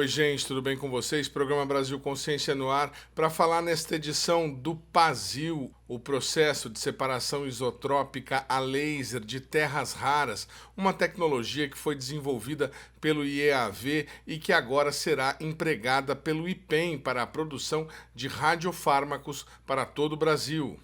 Oi, gente, tudo bem com vocês? Programa Brasil Consciência no ar para falar nesta edição do PASIL, o processo de separação isotrópica a laser de terras raras, uma tecnologia que foi desenvolvida pelo IEAV e que agora será empregada pelo IPEM para a produção de radiofármacos para todo o Brasil.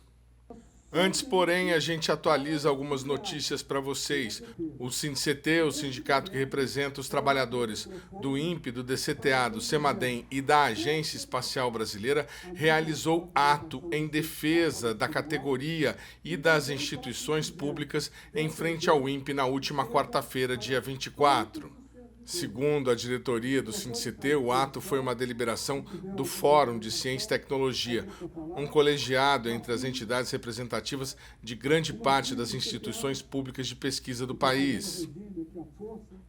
Antes, porém, a gente atualiza algumas notícias para vocês. O SINDCT, o sindicato que representa os trabalhadores do INPE, do DCTA, do CEMADEM e da Agência Espacial Brasileira, realizou ato em defesa da categoria e das instituições públicas em frente ao INPE na última quarta-feira, dia 24. Segundo a diretoria do SINDCT, o ato foi uma deliberação do Fórum de Ciência e Tecnologia, um colegiado entre as entidades representativas de grande parte das instituições públicas de pesquisa do país.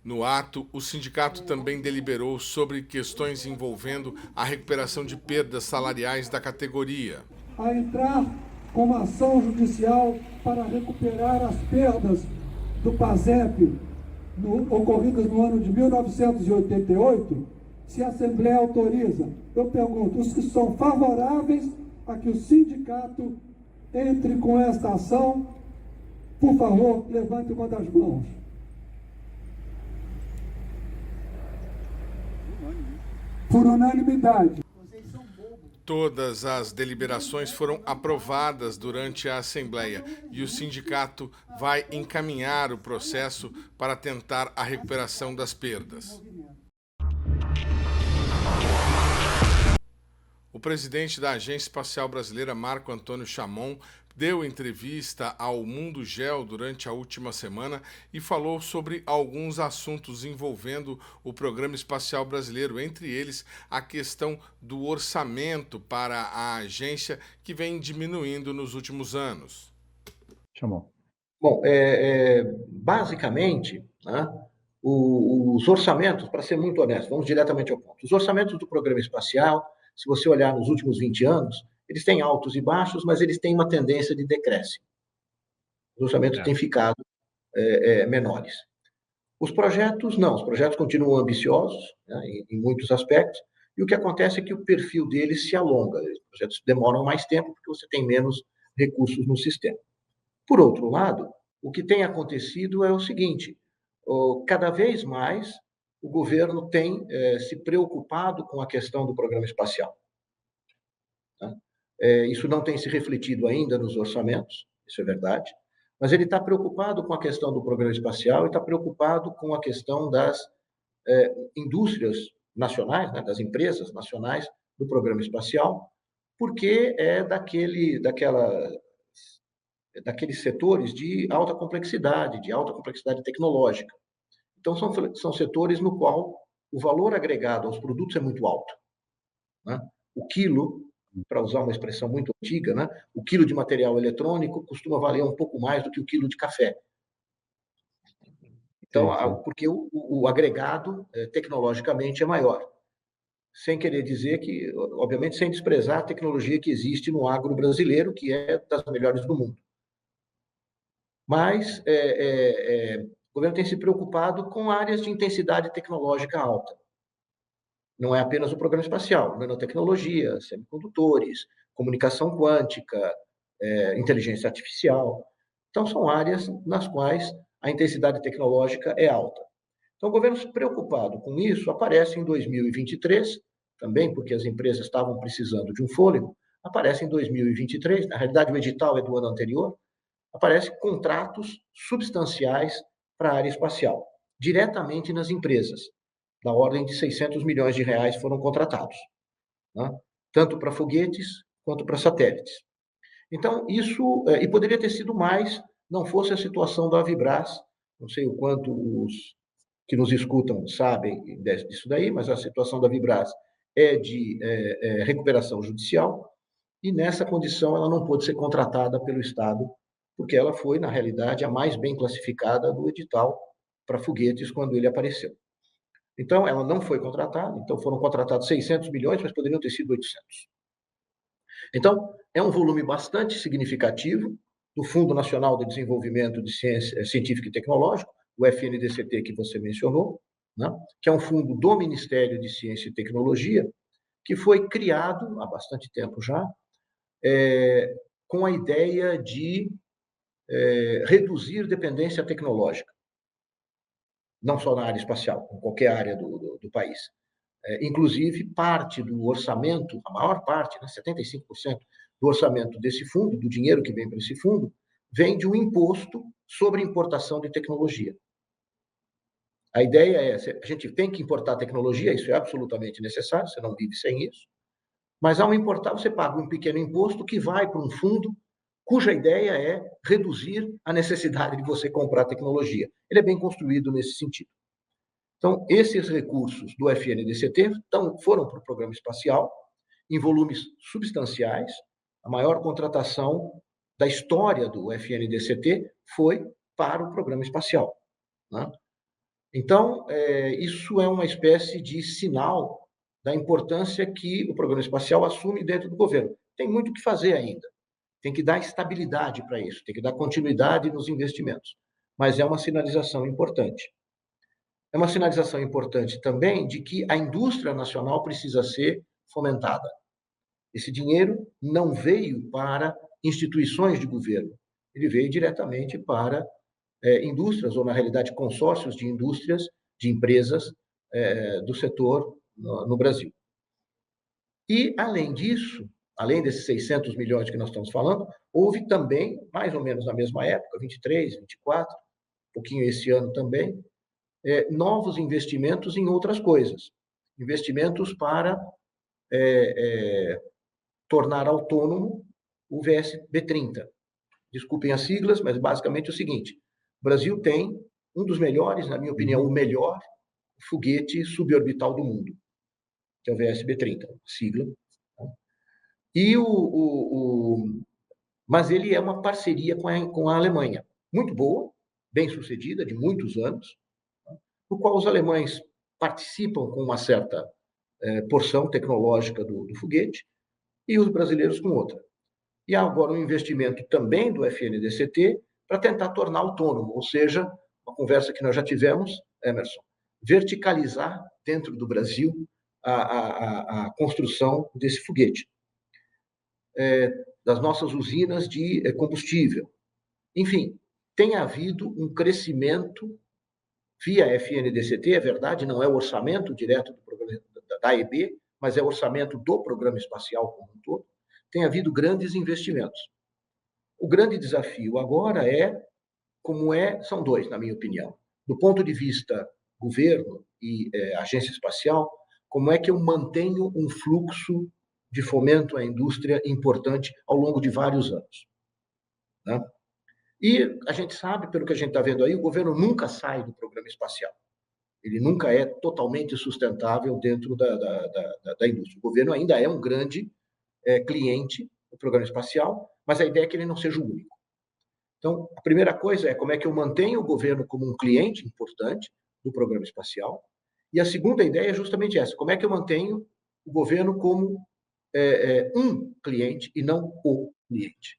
No ato, o sindicato também deliberou sobre questões envolvendo a recuperação de perdas salariais da categoria. A entrar com uma ação judicial para recuperar as perdas do PASEP ocorridas no ano de 1988, se a Assembleia autoriza, eu pergunto, os que são favoráveis a que o sindicato entre com esta ação, por favor, levante uma das mãos. Por unanimidade. Todas as deliberações foram aprovadas durante a Assembleia e o sindicato vai encaminhar o processo para tentar a recuperação das perdas. O presidente da Agência Espacial Brasileira, Marco Antônio Chamon, deu entrevista ao Mundo Geo durante a última semana e falou sobre alguns assuntos envolvendo o Programa Espacial Brasileiro, entre eles a questão do orçamento para a agência, que vem diminuindo nos últimos anos. Chamou. Bom, basicamente, né, os orçamentos, para ser muito honesto, vamos diretamente ao ponto. Os orçamentos do Programa Espacial, se você olhar nos últimos 20 anos, eles têm altos e baixos, mas eles têm uma tendência de decréscimo. Os orçamentos têm ficado menores. Os projetos, não. Os projetos continuam ambiciosos, né, em muitos aspectos, e o que acontece é que o perfil deles se alonga. Os projetos demoram mais tempo porque você tem menos recursos no sistema. Por outro lado, o que tem acontecido é o seguinte, cada vez mais o governo tem se preocupado com a questão do programa espacial. Tá? Isso não tem se refletido ainda nos orçamentos, isso é verdade, mas ele está preocupado com a questão do programa espacial e está preocupado com a questão das indústrias nacionais, né, das empresas nacionais do programa espacial, porque é daqueles setores de alta complexidade tecnológica. Então, são setores no qual o valor agregado aos produtos é muito alto. Né? O quilo, para usar uma expressão muito antiga, né? O quilo de material eletrônico costuma valer um pouco mais do que o quilo de café. Então, porque o agregado tecnologicamente é maior. Sem querer dizer que, obviamente, sem desprezar a tecnologia que existe no agro brasileiro, que é das melhores do mundo. Mas o governo tem se preocupado com áreas de intensidade tecnológica alta. Não é apenas o programa espacial, nanotecnologia, semicondutores, comunicação quântica, inteligência artificial. Então, são áreas nas quais a intensidade tecnológica é alta. Então, o governo preocupado com isso aparece em 2023, também porque as empresas estavam precisando de um fôlego, aparece em 2023, na realidade o edital é do ano anterior, aparecem contratos substanciais para a área espacial, diretamente nas empresas, da ordem de 600 milhões de reais foram contratados, né? Tanto para foguetes quanto para satélites. Então, isso, e poderia ter sido mais, não fosse a situação da Avibras, não sei o quanto os que nos escutam sabem disso daí, mas a situação da Avibras é de recuperação judicial, e nessa condição ela não pôde ser contratada pelo Estado, porque ela foi, na realidade, a mais bem classificada do edital para foguetes quando ele apareceu. Então, ela não foi contratada, então foram contratados 600 milhões, mas poderiam ter sido 800. Então, é um volume bastante significativo do Fundo Nacional de Desenvolvimento de Ciência Científica e Tecnológico, o FNDCT que você mencionou, né, que é um fundo do Ministério de Ciência e Tecnologia, que foi criado há bastante tempo já, com a ideia de reduzir dependência tecnológica, não só na área espacial, em qualquer área do país. Inclusive, parte do orçamento, a maior parte, né, 75% do orçamento desse fundo, do dinheiro que vem para esse fundo, vem de um imposto sobre importação de tecnologia. A ideia é, a gente tem que importar tecnologia, isso é absolutamente necessário, você não vive sem isso, mas ao importar, você paga um pequeno imposto que vai para um fundo cuja ideia é reduzir a necessidade de você comprar tecnologia. Ele é bem construído nesse sentido. Então, esses recursos do FNDCT foram para o programa espacial, em volumes substanciais. A maior contratação da história do FNDCT foi para o programa espacial, né? Então, isso é uma espécie de sinal da importância que o programa espacial assume dentro do governo. Tem muito o que fazer ainda. Tem que dar estabilidade para isso, tem que dar continuidade nos investimentos. Mas é uma sinalização importante. É uma sinalização importante também de que a indústria nacional precisa ser fomentada. Esse dinheiro não veio para instituições de governo, ele veio diretamente para indústrias, ou na realidade consórcios de indústrias, de empresas do setor no Brasil. E, além disso, além desses 600 milhões que nós estamos falando, houve também, mais ou menos na mesma época, 23, 24, um pouquinho esse ano também, novos investimentos em outras coisas. Investimentos para tornar autônomo o VSB-30. Desculpem as siglas, mas basicamente é o seguinte: o Brasil tem um dos melhores, na minha opinião, o melhor foguete suborbital do mundo, que é o VSB-30, sigla. E mas ele é uma parceria com a Alemanha, muito boa, bem sucedida, de muitos anos, no qual os alemães participam com uma certa porção tecnológica do foguete e os brasileiros com outra. E há agora um investimento também do FNDCT para tentar tornar autônomo, ou seja, uma conversa que nós já tivemos, Emerson, verticalizar dentro do Brasil a construção desse foguete, das nossas usinas de combustível. Enfim, tem havido um crescimento via FNDCT, é verdade, não é o orçamento direto do programa da AEB, mas é o orçamento do programa espacial como um todo. Tem havido grandes investimentos. O grande desafio agora são dois, na minha opinião. Do ponto de vista governo e agência espacial, como é que eu mantenho um fluxo de fomento à indústria importante ao longo de vários anos, né? E a gente sabe, pelo que a gente está vendo aí, o governo nunca sai do programa espacial. Ele nunca é totalmente sustentável dentro da indústria. O governo ainda é um grande cliente do programa espacial, mas a ideia é que ele não seja o único. Então, a primeira coisa é como é que eu mantenho o governo como um cliente importante do programa espacial, e a segunda ideia é justamente essa: como é que eu mantenho o governo como um cliente e não o cliente?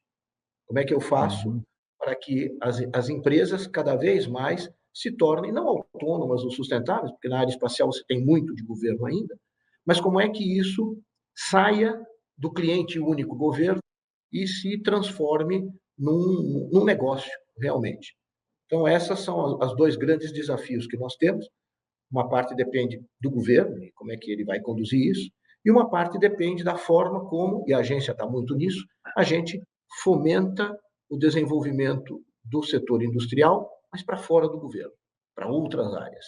Como é que eu faço para que as empresas cada vez mais se tornem não autônomas ou sustentáveis, porque na área espacial você tem muito de governo ainda, mas como é que isso saia do cliente único governo e se transforme num negócio, realmente. Então, esses são os dois grandes desafios que nós temos. Uma parte depende do governo, como é que ele vai conduzir isso, e uma parte depende da forma como, e a agência está muito nisso, a gente fomenta o desenvolvimento do setor industrial, mas para fora do governo, para outras áreas.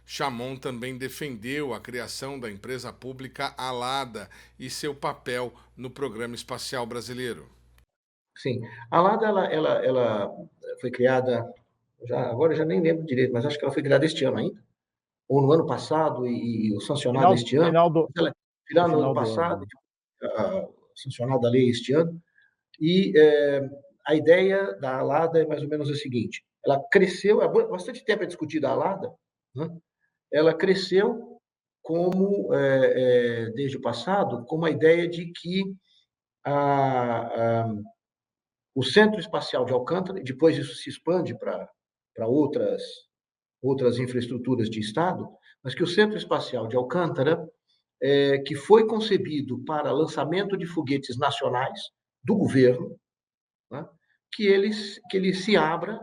Chamon também defendeu a criação da empresa pública Alada e seu papel no programa espacial brasileiro. Sim, a Alada ela foi criada, agora eu já nem lembro direito, mas acho que ela foi criada este ano ainda, ou no ano passado e sancionada este ano. Final do ano passado, sancionada a lei este ano. E a ideia da Alada é mais ou menos a seguinte: ela cresceu, há bastante tempo é discutida a Alada, né? Ela cresceu como, desde o passado, com a ideia de que o Centro Espacial de Alcântara, depois isso se expande para outras outras infraestruturas de Estado, mas que o Centro Espacial de Alcântara, que foi concebido para lançamento de foguetes nacionais do governo, né, que ele se abra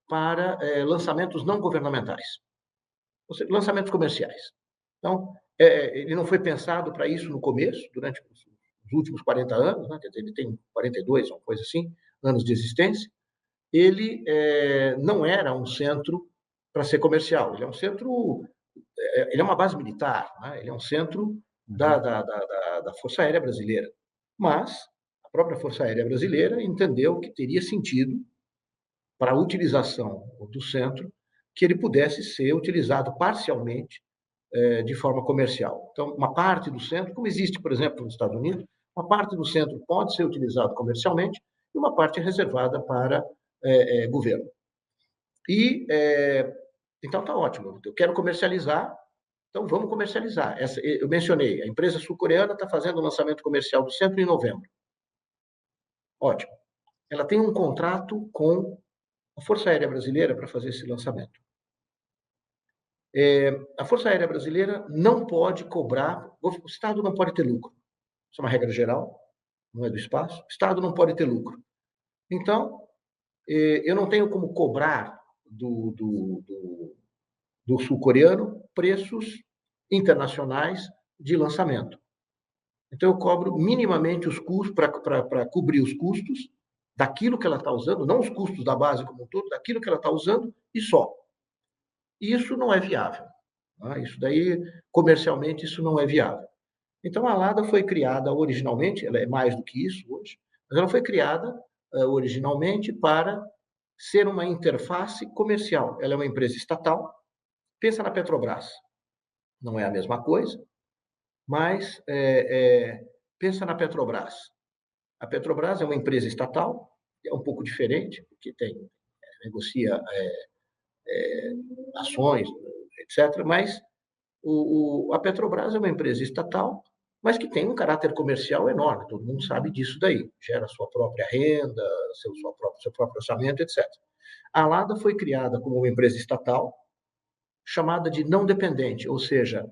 para lançamentos não governamentais, ou seja, lançamentos comerciais. Então, ele não foi pensado para isso no começo, durante os últimos 40 anos, né, quer dizer, ele tem 42, uma coisa assim, anos de existência. Ele não era um centro para ser comercial, ele é um centro, ele é uma base militar, né? Ele é um centro da Força Aérea Brasileira. Mas a própria Força Aérea Brasileira entendeu que teria sentido, para a utilização do centro, que ele pudesse ser utilizado parcialmente de forma comercial. Então, uma parte do centro, como existe, por exemplo, nos Estados Unidos, uma parte do centro pode ser utilizado comercialmente e uma parte é reservada para governo. E, então, está ótimo. Eu quero comercializar, então vamos comercializar. Eu mencionei, a empresa sul-coreana está fazendo o lançamento comercial do centro em novembro. Ótimo. Ela tem um contrato com a Força Aérea Brasileira para fazer esse lançamento. A Força Aérea Brasileira não pode cobrar, o Estado não pode ter lucro. Isso é uma regra geral, não é do espaço. O Estado não pode ter lucro. Então, eu não tenho como cobrar do sul-coreano preços internacionais de lançamento. Então, eu cobro minimamente os custos para cobrir os custos daquilo que ela está usando, não os custos da base como um todo, daquilo que ela está usando e só. Isso não é viável. Né? Isso daí, comercialmente, isso não é viável. Então, a Lada foi criada originalmente, ela é mais do que isso hoje, mas ela foi criada originalmente para ser uma interface comercial. Ela é uma empresa estatal. Pensa na Petrobras. Não é a mesma coisa, mas pensa na Petrobras. A Petrobras é uma empresa estatal, é um pouco diferente, porque negocia ações, etc. Mas a Petrobras é uma empresa estatal, mas que tem um caráter comercial enorme. Todo mundo sabe disso daí. Gera sua própria renda, seu próprio orçamento, etc. A Lada foi criada como uma empresa estatal, chamada de não dependente, ou seja,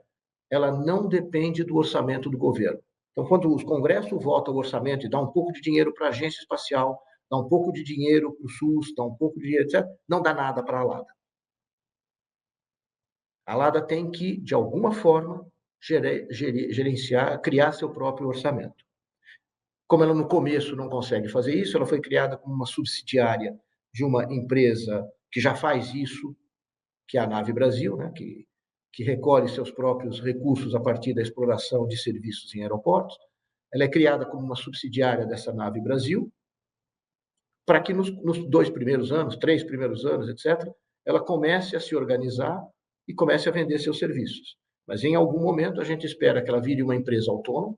ela não depende do orçamento do governo. Então, quando os congressos votam o orçamento e dá um pouco de dinheiro para a agência espacial, dá um pouco de dinheiro para o SUS, dá um pouco de dinheiro, etc., não dá nada para a Lada. A Lada tem que, de alguma forma, gerenciar, criar seu próprio orçamento. Como ela no começo não consegue fazer isso, ela foi criada como uma subsidiária de uma empresa que já faz isso, que é a Nave Brasil, né, que recolhe seus próprios recursos a partir da exploração de serviços em aeroportos. Ela é criada como uma subsidiária dessa Nave Brasil, para que nos 2 primeiros anos, 3 primeiros anos, etc., ela comece a se organizar e comece a vender seus serviços. Mas em algum momento a gente espera que ela vire uma empresa autônoma,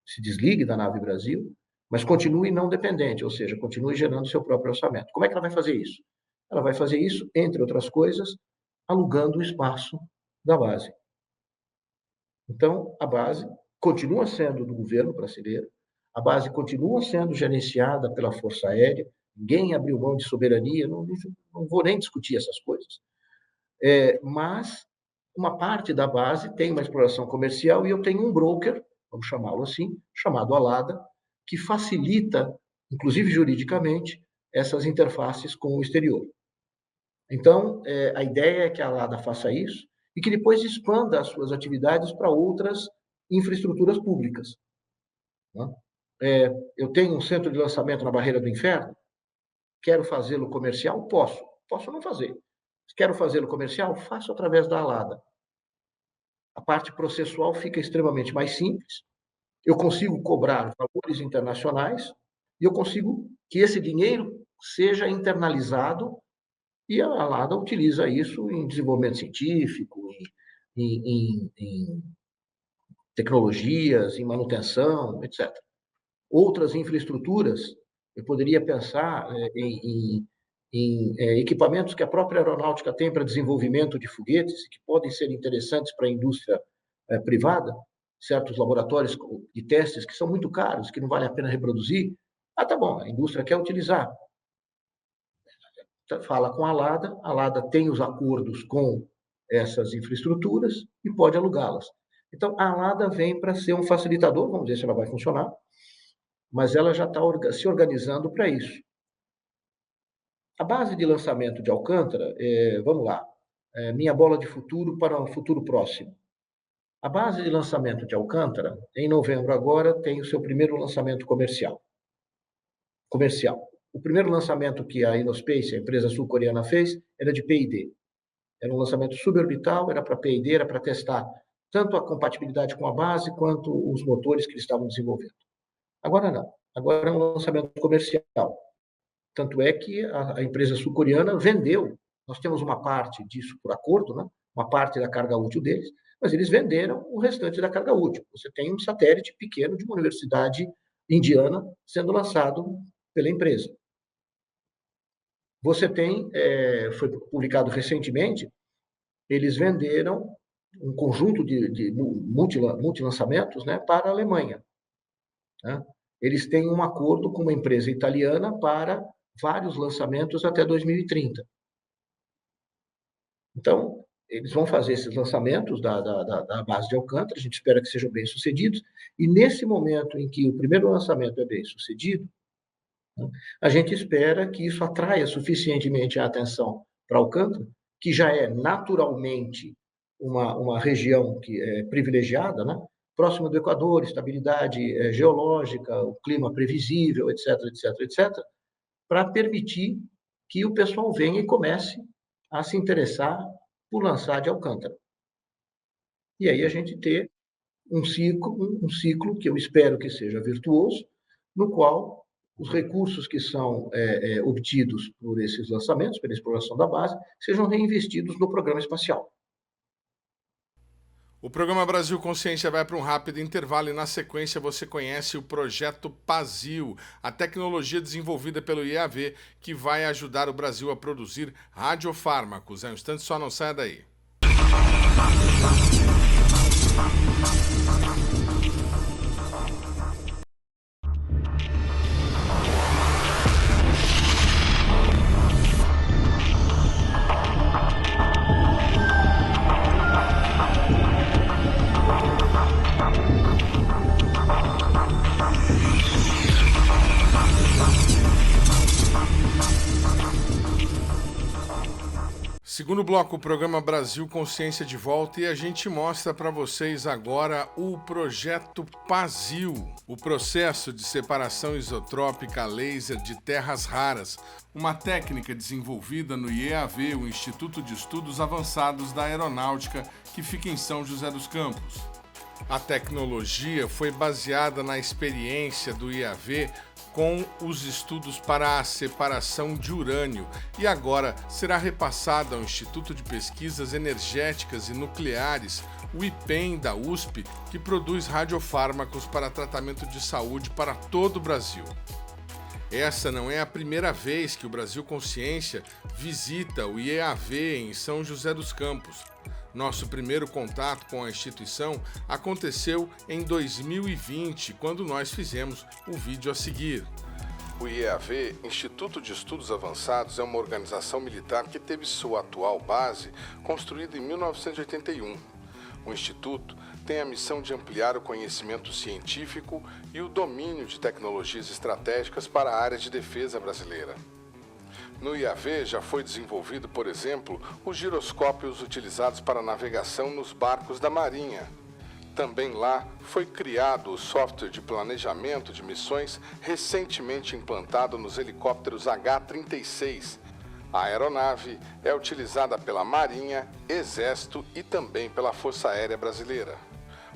se desligue da Nave Brasil, mas continue não dependente, ou seja, continue gerando seu próprio orçamento. Como é que ela vai fazer isso? Ela vai fazer isso, entre outras coisas, alugando o espaço da base. Então, a base continua sendo do governo brasileiro, a base continua sendo gerenciada pela Força Aérea, ninguém abriu mão de soberania, não vou nem discutir essas coisas. Mas uma parte da base tem uma exploração comercial e eu tenho um broker, vamos chamá-lo assim, chamado Alada, que facilita, inclusive juridicamente, essas interfaces com o exterior. Então, a ideia é que a Alada faça isso e que depois expanda as suas atividades para outras infraestruturas públicas. Eu tenho um centro de lançamento na Barreira do Inferno, quero fazê-lo comercial? Posso não fazer. Quero fazê-lo comercial? Faço através da Alada. A parte processual fica extremamente mais simples, eu consigo cobrar valores internacionais e eu consigo que esse dinheiro seja internalizado e a Alada utiliza isso em desenvolvimento científico, em tecnologias, em manutenção, etc. Outras infraestruturas, eu poderia pensar em equipamentos que a própria aeronáutica tem para desenvolvimento de foguetes, que podem ser interessantes para a indústria privada, certos laboratórios de testes que são muito caros, que não vale a pena reproduzir. Tá bom, a indústria quer utilizar. fala com a LADA tem os acordos com essas infraestruturas e pode alugá-las. Então, a LADA vem para ser um facilitador, vamos ver se ela vai funcionar, mas ela já está se organizando para isso. A base de lançamento de Alcântara, vamos lá, minha bola de futuro para um futuro próximo. A base de lançamento de Alcântara, em novembro agora, tem o seu primeiro lançamento comercial. O primeiro lançamento que a Innospace, a empresa sul-coreana, fez era de P&D. Era um lançamento suborbital, era para P&D, era para testar tanto a compatibilidade com a base quanto os motores que eles estavam desenvolvendo. Agora não. Agora é um lançamento comercial. Tanto é que a empresa sul-coreana vendeu. Nós temos uma parte disso por acordo, né? Uma parte da carga útil deles, mas eles venderam o restante da carga útil. Você tem um satélite pequeno de uma universidade indiana sendo lançado pela empresa. Você tem, foi publicado recentemente, eles venderam um conjunto de multilançamentos, né, para a Alemanha. Né? Eles têm um acordo com uma empresa italiana para vários lançamentos até 2030. Então, eles vão fazer esses lançamentos da base de Alcântara, a gente espera que sejam bem-sucedidos, e nesse momento em que o primeiro lançamento é bem-sucedido, né, a gente espera que isso atraia suficientemente a atenção para Alcântara, que já é naturalmente uma região que é privilegiada, né, próxima do Equador, estabilidade geológica, o clima previsível, etc., etc., etc., para permitir que o pessoal venha e comece a se interessar por lançar de Alcântara. E aí a gente ter um ciclo que eu espero que seja virtuoso, no qual os recursos que são obtidos por esses lançamentos, pela exploração da base, sejam reinvestidos no programa espacial. O programa Brasil Consciência vai para um rápido intervalo e na sequência você conhece o projeto PASIL, a tecnologia desenvolvida pelo IAV que vai ajudar o Brasil a produzir radiofármacos. É um instante, só não saia daí. Segundo bloco, o programa Brasil Consciência de volta e a gente mostra para vocês agora o projeto PASIL, o processo de separação isotrópica a laser de terras raras, uma técnica desenvolvida no IEAV, o Instituto de Estudos Avançados da Aeronáutica, que fica em São José dos Campos. A tecnologia foi baseada na experiência do IAV com os estudos para a separação de urânio e agora será repassada ao Instituto de Pesquisas Energéticas e Nucleares, o IPEN da USP, que produz radiofármacos para tratamento de saúde para todo o Brasil. Essa não é a primeira vez que o Brasil Consciência visita o IEAV em São José dos Campos. Nosso primeiro contato com a instituição aconteceu em 2020, quando nós fizemos o vídeo a seguir. O IEAV, Instituto de Estudos Avançados, é uma organização militar que teve sua atual base construída em 1981. O Instituto tem a missão de ampliar o conhecimento científico e o domínio de tecnologias estratégicas para a área de defesa brasileira. No IAV já foi desenvolvido, por exemplo, os giroscópios utilizados para navegação nos barcos da Marinha. Também lá foi criado o software de planejamento de missões recentemente implantado nos helicópteros H-36. A aeronave é utilizada pela Marinha, Exército e também pela Força Aérea Brasileira.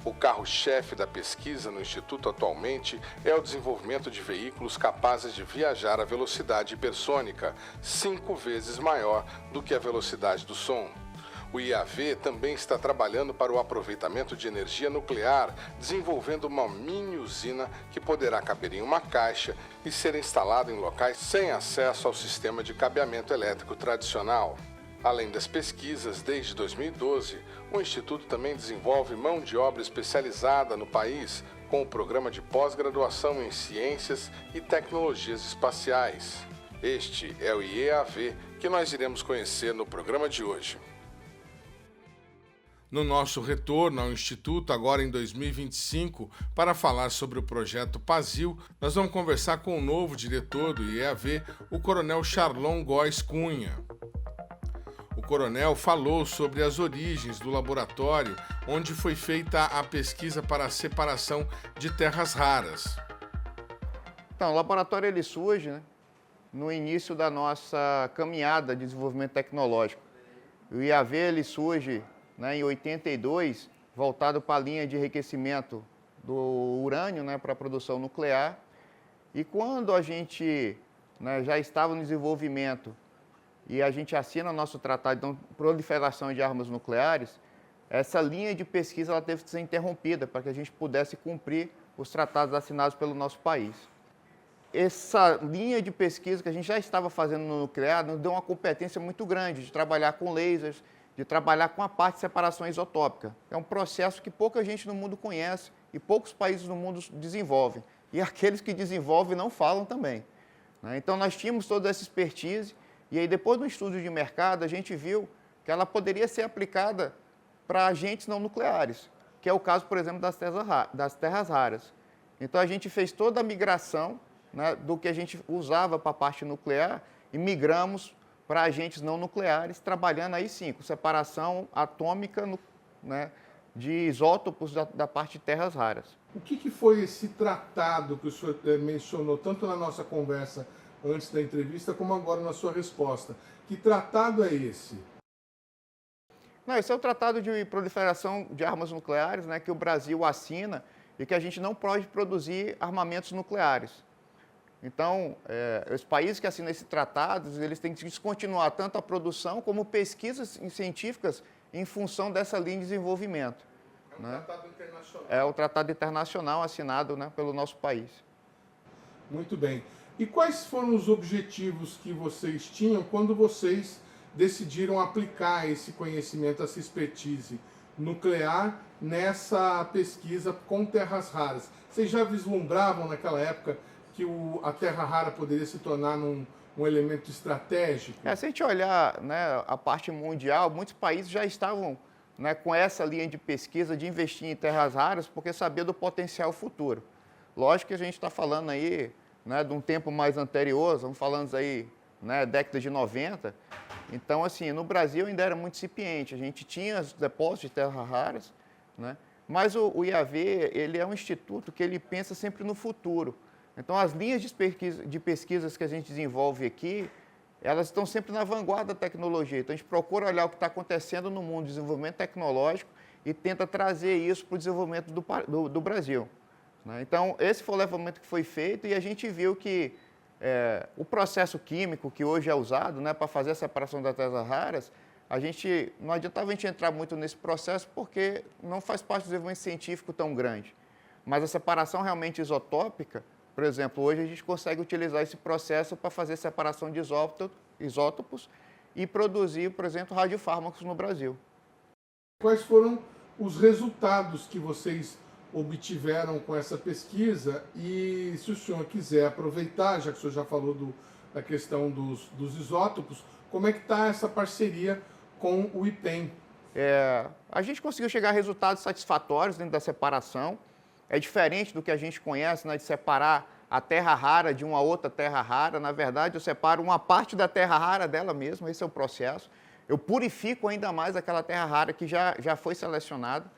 O carro-chefe da pesquisa no Instituto atualmente é o desenvolvimento de veículos capazes de viajar à velocidade hipersônica, 5 vezes maior do que a velocidade do som. O IAV também está trabalhando para o aproveitamento de energia nuclear, desenvolvendo uma mini-usina que poderá caber em uma caixa e ser instalada em locais sem acesso ao sistema de cabeamento elétrico tradicional. Além das pesquisas, desde 2012, o Instituto também desenvolve mão de obra especializada no país, com o programa de pós-graduação em Ciências e Tecnologias Espaciais. Este é o IEAV que nós iremos conhecer no programa de hoje. No nosso retorno ao Instituto, agora em 2025, para falar sobre o projeto PASIL, nós vamos conversar com o novo diretor do IEAV, o Coronel Charlon Góes Cunha. O coronel falou sobre as origens do laboratório onde foi feita a pesquisa para a separação de terras raras. Então, o laboratório ele surge, no início da nossa caminhada de desenvolvimento tecnológico. O IAV ele surge em 82, voltado para a linha de enriquecimento do urânio para a produção nuclear. E quando a gente já estava no desenvolvimento e a gente assina o nosso tratado de não proliferação de armas nucleares, essa linha de pesquisa ela teve que ser interrompida para que a gente pudesse cumprir os tratados assinados pelo nosso país. Essa linha de pesquisa que a gente já estava fazendo no nuclear nos deu uma competência muito grande de trabalhar com lasers, de trabalhar com a parte de separação isotópica. É um processo que pouca gente no mundo conhece e poucos países no mundo desenvolvem. E aqueles que desenvolvem não falam também. Então, nós tínhamos toda essa expertise e aí, depois do estudo de mercado, a gente viu que ela poderia ser aplicada para agentes não nucleares, que é o caso, por exemplo, das terras raras. Então, a gente fez toda a migração do que a gente usava para a parte nuclear e migramos para agentes não nucleares, trabalhando aí sim com separação atômica de isótopos da parte de terras raras. O que foi esse tratado que o senhor mencionou, tanto na nossa conversa antes da entrevista, como agora na sua resposta? Que tratado é esse? Esse é o Tratado de Proliferação de Armas Nucleares, que o Brasil assina e que a gente não pode produzir armamentos nucleares. Então, os países que assinam esse tratado, eles têm que descontinuar tanto a produção como pesquisas científicas em função dessa linha de desenvolvimento. É um tratado internacional. É o tratado internacional assinado pelo nosso país. Muito bem. E quais foram os objetivos que vocês tinham quando vocês decidiram aplicar esse conhecimento, essa expertise nuclear nessa pesquisa com terras raras? Vocês já vislumbravam naquela época que a terra rara poderia se tornar um elemento estratégico? Se a gente olhar a parte mundial, muitos países já estavam com essa linha de pesquisa de investir em terras raras porque sabia do potencial futuro. Lógico que a gente está falando aí de um tempo mais anterior, estamos falando aí década de 90. Então, assim, no Brasil ainda era muito incipiente. A gente tinha os depósitos de terras raras, mas o IAV ele é um instituto que ele pensa sempre no futuro. Então, as linhas de pesquisas que a gente desenvolve aqui, elas estão sempre na vanguarda da tecnologia. Então, a gente procura olhar o que está acontecendo no mundo de desenvolvimento tecnológico e tenta trazer isso para o desenvolvimento do Brasil. Então, esse foi o levantamento que foi feito e a gente viu que o processo químico que hoje é usado para fazer a separação das terras raras, não adiantava a gente entrar muito nesse processo porque não faz parte do desenvolvimento científico tão grande. Mas a separação realmente isotópica, por exemplo, hoje a gente consegue utilizar esse processo para fazer separação de isótopos e produzir, por exemplo, radiofármacos no Brasil. Quais foram os resultados que vocês obtiveram com essa pesquisa? E se o senhor quiser aproveitar, já que o senhor já falou da questão dos isótopos, como é que está essa parceria com o IPEM? A gente conseguiu chegar a resultados satisfatórios dentro da separação. É diferente do que a gente conhece, de separar a terra rara de uma outra terra rara. Na verdade, eu separo uma parte da terra rara dela mesma, esse é o processo. Eu purifico ainda mais aquela terra rara que já foi selecionada.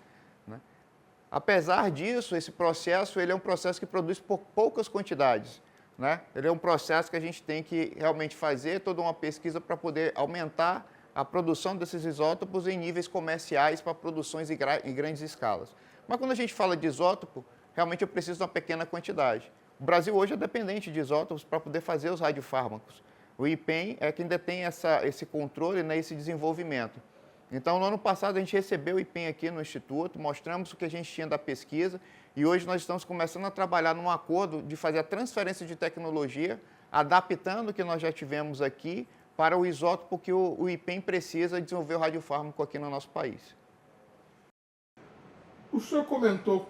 Apesar disso, esse processo ele é um processo que produz por poucas quantidades. Ele é um processo que a gente tem que realmente fazer toda uma pesquisa para poder aumentar a produção desses isótopos em níveis comerciais para produções em grandes escalas. Mas quando a gente fala de isótopo, realmente eu preciso de uma pequena quantidade. O Brasil hoje é dependente de isótopos para poder fazer os radiofármacos. O IPEM é quem detém esse controle, esse desenvolvimento. Então, no ano passado, a gente recebeu o IPEM aqui no Instituto, mostramos o que a gente tinha da pesquisa e hoje nós estamos começando a trabalhar num acordo de fazer a transferência de tecnologia, adaptando o que nós já tivemos aqui para o isótopo que o IPEM precisa desenvolver o radiofármaco aqui no nosso país. O senhor comentou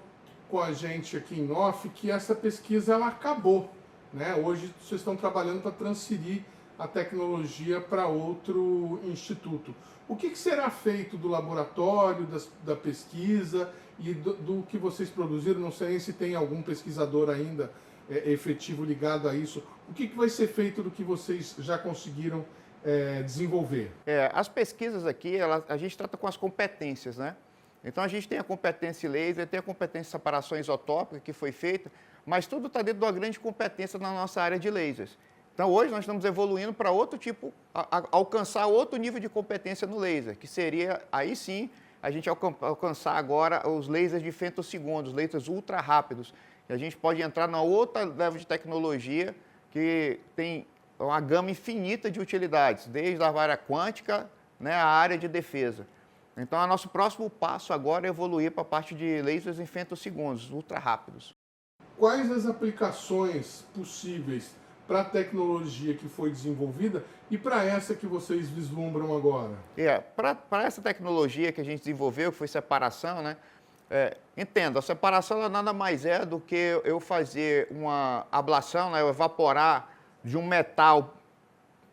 com a gente aqui em off que essa pesquisa ela acabou. né? Hoje vocês estão trabalhando para transferir a tecnologia para outro instituto. O que será feito do laboratório, da pesquisa e do que vocês produziram? Não sei se tem algum pesquisador ainda efetivo ligado a isso. O que vai ser feito do que vocês já conseguiram desenvolver? As pesquisas aqui, a gente trata com as competências, né? Então, a gente tem a competência em laser, tem a competência em separação isotópica que foi feita, mas tudo está dentro de uma grande competência na nossa área de lasers. Então, hoje nós estamos evoluindo para outro tipo, alcançar outro nível de competência no laser, que seria, aí sim, a gente alcançar agora os lasers de femtosegundos, lasers ultra rápidos. E a gente pode entrar na outra leva de tecnologia que tem uma gama infinita de utilidades, desde a área quântica, né, à área de defesa. Então, o nosso próximo passo agora é evoluir para a parte de lasers em femtosegundos, ultra rápidos. Quais as aplicações possíveis para a tecnologia que foi desenvolvida e para essa que vocês vislumbram agora? Para essa tecnologia que a gente desenvolveu, que foi separação, né? Entenda, a separação ela nada mais é do que eu fazer uma ablação, né, eu evaporar de um metal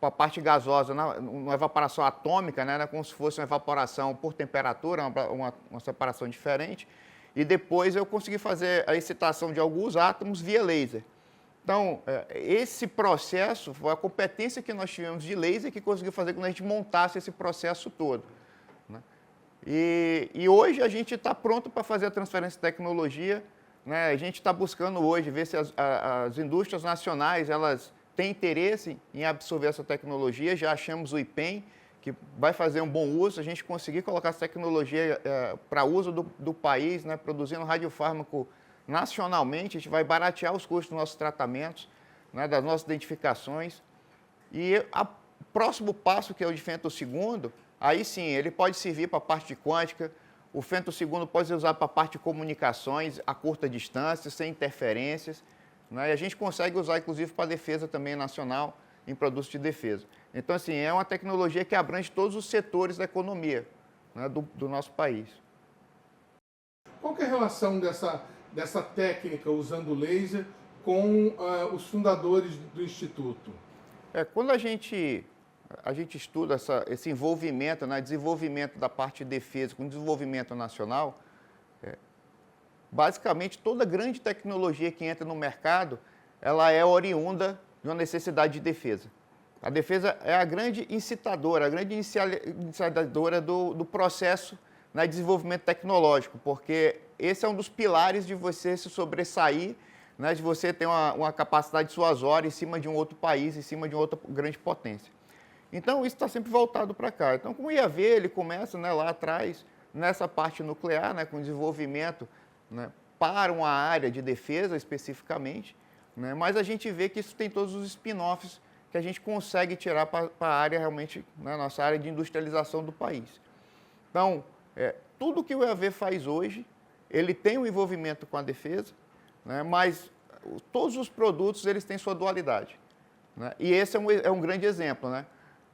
para a parte gasosa, uma evaporação atômica, né, como se fosse uma evaporação por temperatura, uma separação diferente, e depois eu consegui fazer a excitação de alguns átomos via laser. Então, esse processo foi a competência que nós tivemos de laser que conseguiu fazer com que a gente montasse esse processo todo, né? E hoje a gente está pronto para fazer a transferência de tecnologia, né? A gente está buscando hoje ver se as indústrias nacionais elas têm interesse em absorver essa tecnologia. Já achamos o IPEM, que vai fazer um bom uso, a gente conseguir colocar essa tecnologia para uso do país, né? Produzindo radiofármaco nacionalmente, a gente vai baratear os custos dos nossos tratamentos, né? Das nossas identificações. E o próximo passo, que é o de femtosegundo, aí sim, ele pode servir para a parte quântica, o femtosegundo pode ser usado para a parte de comunicações a curta distância, sem interferências, né? E a gente consegue usar, inclusive, para a defesa também nacional, em produtos de defesa. Então, assim, é uma tecnologia que abrange todos os setores da economia, né, do nosso país. Qual que é a relação dessa técnica usando laser com os fundadores do Instituto? Quando a gente estuda esse envolvimento, né, desenvolvimento da parte de defesa com desenvolvimento nacional, basicamente toda grande tecnologia que entra no mercado, ela é oriunda de uma necessidade de defesa. A defesa é a grande incitadora, a grande iniciadora do processo, né, de desenvolvimento tecnológico, porque esse é um dos pilares de você se sobressair, né, de você ter uma capacidade dissuasória em cima de um outro país, em cima de outra grande potência. Então, isso está sempre voltado para cá. Então, como ia ver, ele começa, né, lá atrás, nessa parte nuclear, né, com desenvolvimento, né, para uma área de defesa especificamente, né, mas a gente vê que isso tem todos os spin-offs que a gente consegue tirar para a área realmente, né, nossa área de industrialização do país. Então, tudo que o EAV faz hoje, ele tem um envolvimento com a defesa, né, mas todos os produtos eles têm sua dualidade, né, e esse é um grande exemplo, né?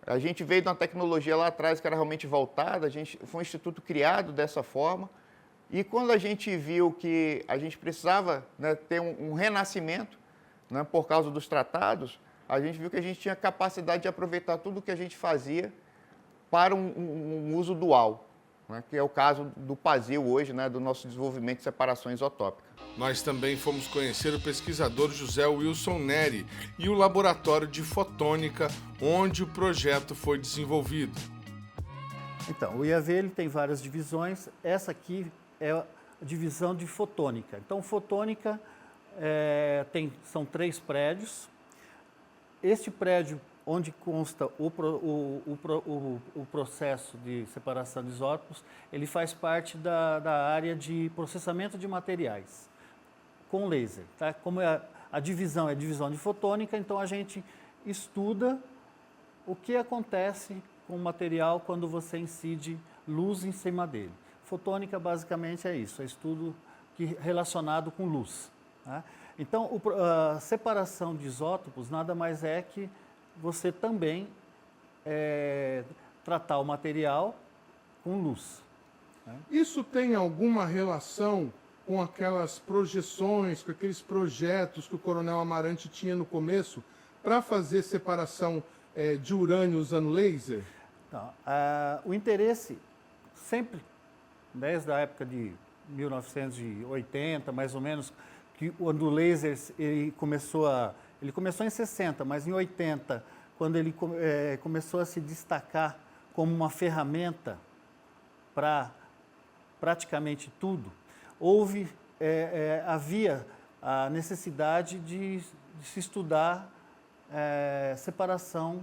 A gente veio de uma tecnologia lá atrás que era realmente voltada, foi um instituto criado dessa forma, e quando a gente viu que a gente precisava, né, ter um renascimento, né, por causa dos tratados, a gente viu que a gente tinha capacidade de aproveitar tudo o que a gente fazia para um uso dual, né, que é o caso do PASIL hoje, né, do nosso desenvolvimento de separação isotópica. Nós também fomos conhecer o pesquisador José Wilson Neri e o laboratório de fotônica onde o projeto foi desenvolvido. Então, o IAV ele tem várias divisões, essa aqui é a divisão de fotônica. Então, fotônica são 3 prédios. Este prédio, onde consta o processo de separação de isótopos, ele faz parte da área de processamento de materiais com laser. Tá? Como a divisão é a divisão de fotônica, então a gente estuda o que acontece com o material quando você incide luz em cima dele. Fotônica basicamente é isso, é estudo relacionado com luz. Tá? Então, a separação de isótopos nada mais é que você também tratar o material com luz. Né? Isso tem alguma relação com aquelas projeções, com aqueles projetos que o Coronel Amarante tinha no começo para fazer separação de urânio usando laser? Então, o interesse sempre, desde a época de 1980, mais ou menos, que quando o laser ele começou em 60, mas em 80, quando ele começou a se destacar como uma ferramenta para praticamente tudo, havia a necessidade de se estudar separação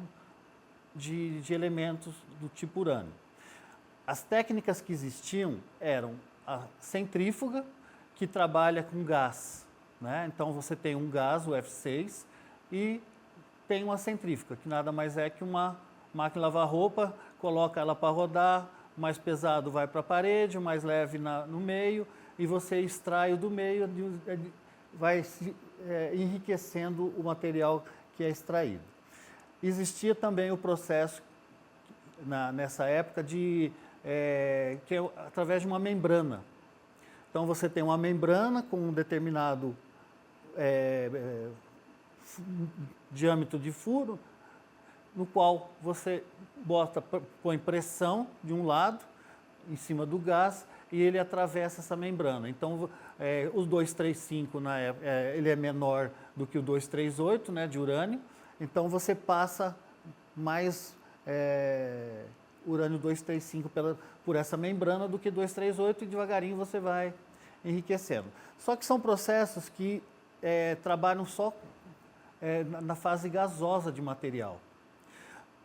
de elementos do tipo urânio. As técnicas que existiam eram a centrífuga, que trabalha com gás, né? Então você tem um gás, o F6, e tem uma centrífuga, que nada mais é que uma máquina de lavar roupa, coloca ela para rodar, o mais pesado vai para a parede, o mais leve no meio, e você extrai o do meio, vai enriquecendo o material que é extraído. Existia também o processo, nessa época, que é através de uma membrana. Então, você tem uma membrana com um determinado diâmetro de furo, no qual você põe pressão de um lado, em cima do gás, e ele atravessa essa membrana. Então, o 235, ele é menor do que o 238, né, de urânio. Então, você passa mais urânio 235 por essa membrana do que 238 e devagarinho você vai enriquecendo. Só que são processos que trabalham só na fase gasosa de material.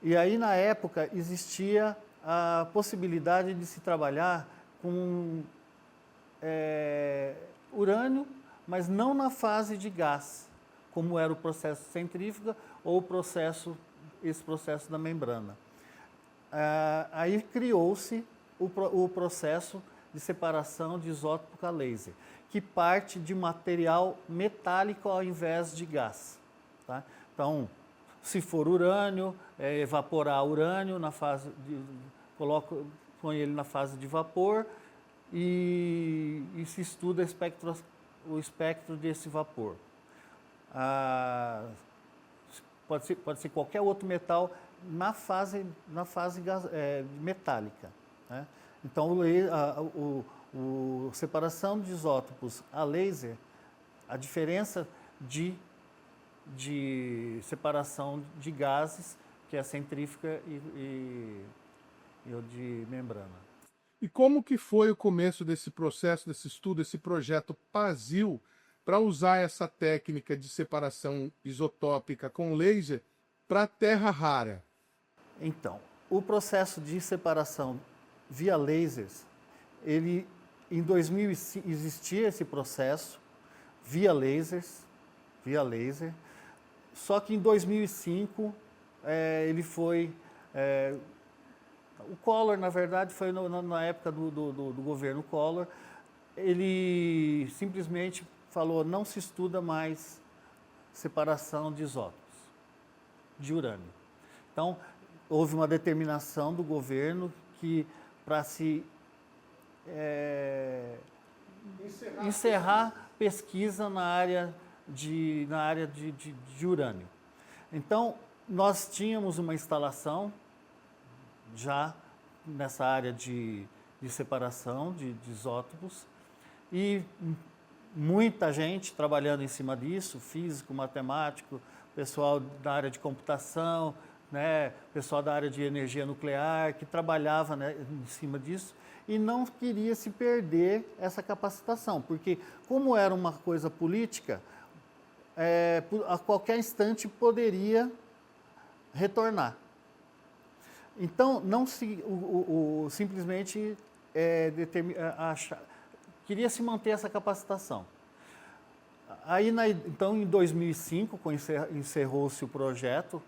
E aí, na época, existia a possibilidade de se trabalhar com urânio, mas não na fase de gás, como era o processo centrífuga ou esse processo da membrana. Aí criou-se o processo de separação de isótopo a laser, que parte de material metálico ao invés de gás. Tá? Então, se for urânio, evaporar urânio na fase põe ele na fase de vapor e se estuda o espectro desse vapor. Pode ser qualquer outro metal na fase metálica, né? Então, separação de isótopos a laser, a diferença de separação de gases, que é a centrífuga e o de membrana. E como que foi o começo desse processo, desse estudo, esse projeto PASIL, para usar essa técnica de separação isotópica com laser para terra rara? Então, o processo de separação via lasers, em 2005 existia esse processo via laser, só que em 2005 ele foi... o Collor, na verdade, foi na época do governo Collor, ele simplesmente falou: não se estuda mais separação de isótopos de urânio. Então, houve uma determinação do governo que, para se encerrar pesquisa na área de urânio. Então, nós tínhamos uma instalação já nessa área de separação de isótopos e muita gente trabalhando em cima disso, físico, matemático, pessoal da área de computação, né, pessoal da área de energia nuclear, que trabalhava, né, em cima disso, e não queria se perder essa capacitação, porque como era uma coisa política, a qualquer instante poderia retornar. Então, não se simplesmente queria se manter essa capacitação. Aí, então, em 2005, encerrou-se o projeto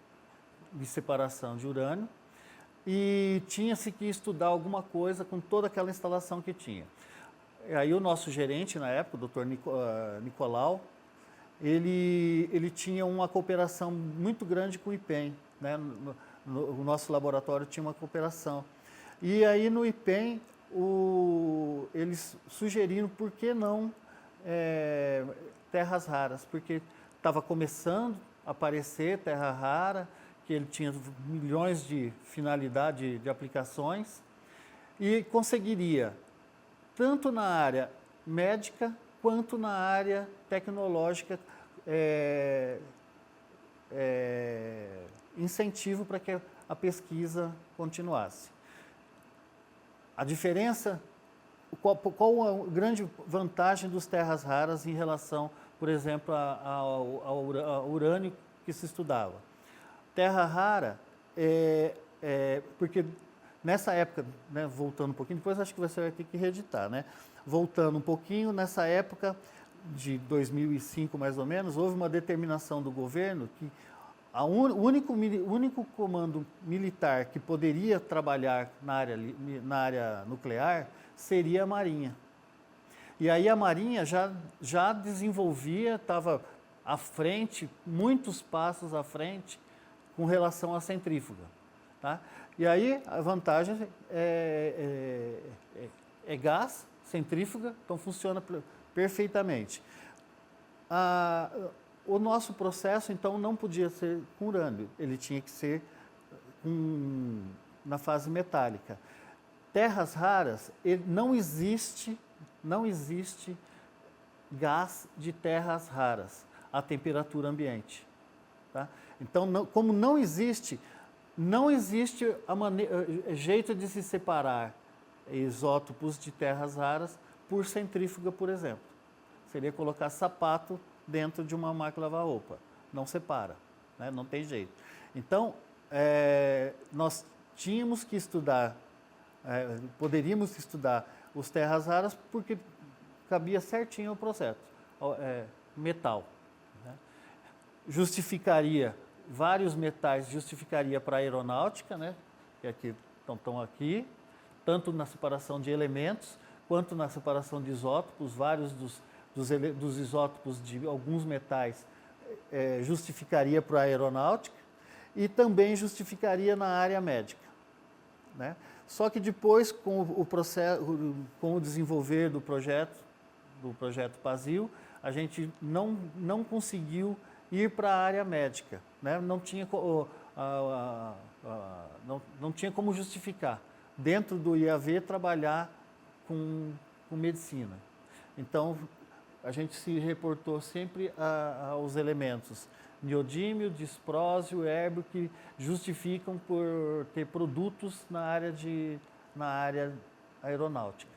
de separação de urânio e tinha-se que estudar alguma coisa com toda aquela instalação que tinha. E aí o nosso gerente, na época, o Dr. Nicolau, ele tinha uma cooperação muito grande com o IPEM, né? O nosso laboratório tinha uma cooperação. E aí no IPEM eles sugeriram por que não terras raras, porque estava começando a aparecer terra rara, que ele tinha milhões de finalidade de aplicações e conseguiria, tanto na área médica quanto na área tecnológica, incentivo para que a pesquisa continuasse. A diferença, qual a grande vantagem dos terras raras em relação, por exemplo, ao urânio que se estudava? Terra rara, porque nessa época, né, voltando um pouquinho, depois acho que você vai ter que reeditar, né? Voltando um pouquinho, nessa época de 2005 mais ou menos, houve uma determinação do governo que o único comando militar que poderia trabalhar na área nuclear seria a Marinha. E aí a Marinha já desenvolvia, estava à frente, muitos passos à frente, com relação à centrífuga. Tá? E aí a vantagem é gás, centrífuga, então funciona perfeitamente. O nosso processo, então, não podia ser com urânio, ele tinha que ser na fase metálica. Terras raras, não existe gás de terras raras à temperatura ambiente. Tá? Então, como não existe jeito de se separar isótopos de terras raras por centrífuga, por exemplo. Seria colocar sapato dentro de uma máquina lavar roupa. Não separa, né? Não tem jeito. Então, nós tínhamos que estudar, poderíamos estudar os terras raras porque cabia certinho o processo. Metal. Né? Justificaria, vários metais justificaria para a aeronáutica, né? Que aqui estão aqui, tanto na separação de elementos, quanto na separação de isótopos, vários dos isótopos de alguns metais justificaria para a aeronáutica e também justificaria na área médica. Né? Só que depois, com o desenvolver do projeto PASIL, a gente não conseguiu ir para a área médica. Né? Não tinha como justificar, dentro do IAV, trabalhar com medicina. Então, a gente se reportou sempre aos elementos neodímio, disprósio, érbio, que justificam por ter produtos na área aeronáutica.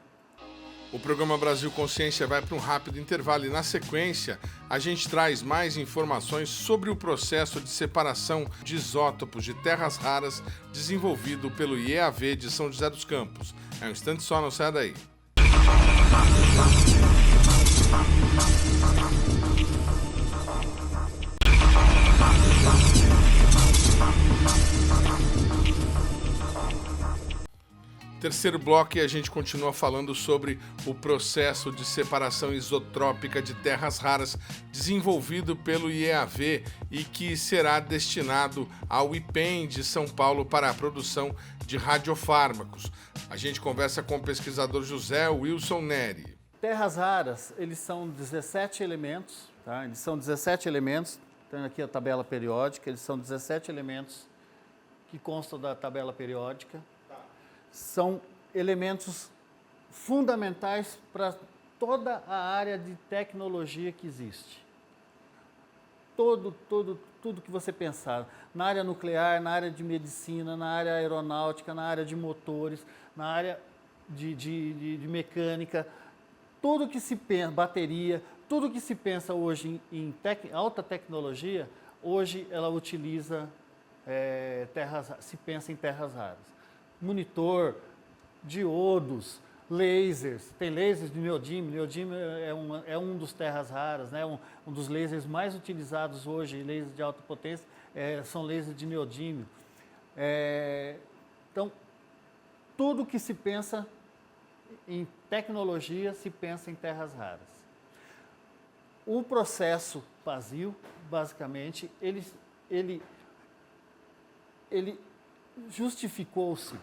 O programa Brasil Consciência vai para um rápido intervalo e, na sequência, a gente traz mais informações sobre o processo de separação de isótopos de terras raras desenvolvido pelo IEAV de São José dos Campos. É um instante só, não sai daí. Terceiro bloco, e a gente continua falando sobre o processo de separação isotrópica de terras raras desenvolvido pelo IEAV e que será destinado ao IPEM de São Paulo para a produção de radiofármacos. A gente conversa com o pesquisador José Wilson Neri. Terras raras, eles são 17 elementos, tá? Eles são 17 elementos, tem aqui a tabela periódica, eles são 17 elementos que constam da tabela periódica. São elementos fundamentais para toda a área de tecnologia que existe. Tudo que você pensar, na área nuclear, na área de medicina, na área aeronáutica, na área de motores, na área de mecânica, tudo que se pensa, bateria, tudo que se pensa hoje em alta tecnologia, hoje ela utiliza se pensa em terras raras. Monitor, diodos, lasers, tem lasers de neodímio. Neodímio é um dos terras raras, né? Um dos lasers mais utilizados hoje, lasers de alta potência, são lasers de neodímio. Então, tudo que se pensa em tecnologia se pensa em terras raras. O processo PASIL, basicamente, ele justificou-se